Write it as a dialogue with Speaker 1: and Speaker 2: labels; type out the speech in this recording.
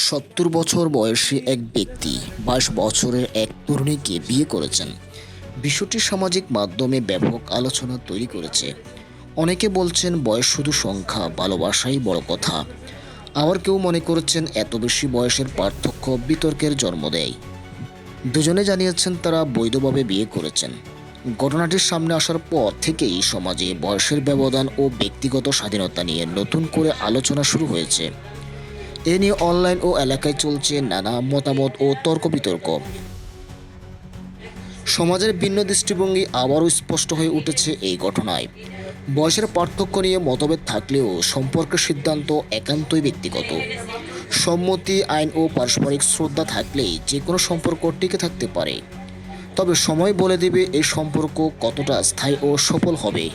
Speaker 1: ৭০ বছর বয়সী এক ব্যক্তি ২২ বছরের এক তরুণীকে বিয়ে করেছেন। বিষয়টি সামাজিক মাধ্যমে ব্যাপক আলোচনা তৈরি করেছে। অনেকে বলছেন বয়স শুধু সংখ্যা, ভালোবাসাই বড় কথা। আবার কেউ মনে করছেন এত বেশি বয়সের পার্থক্য বিতর্কের জন্ম দেয়। দুজনে জানিয়েছেন তারা বৈধভাবে বিয়ে করেছেন। ঘটনাটির সামনে আসার পর থেকেই সমাজে বয়সের ব্যবধান ও ব্যক্তিগত স্বাধীনতা নিয়ে নতুন করে আলোচনা শুরু হয়েছে। এ নিয়ে অনলাইন ও এলাকায় চলছে নানা মতামত ও তর্ক বিতর্ক। সমাজের ভিন্ন দৃষ্টিভঙ্গি আবারও স্পষ্ট হয়ে উঠেছে এই ঘটনায়। বয়সের পার্থক্য নিয়ে মতভেদ থাকলেও সম্পর্কের সিদ্ধান্ত একান্তই ব্যক্তিগত। সম্মতি, আইন ও পারস্পরিক শ্রদ্ধা থাকলেই যে কোনো সম্পর্ক টিকে থাকতে পারে। তবে সময় বলে দেবে এই সম্পর্ক কতটা স্থায়ী ও সফল হবে।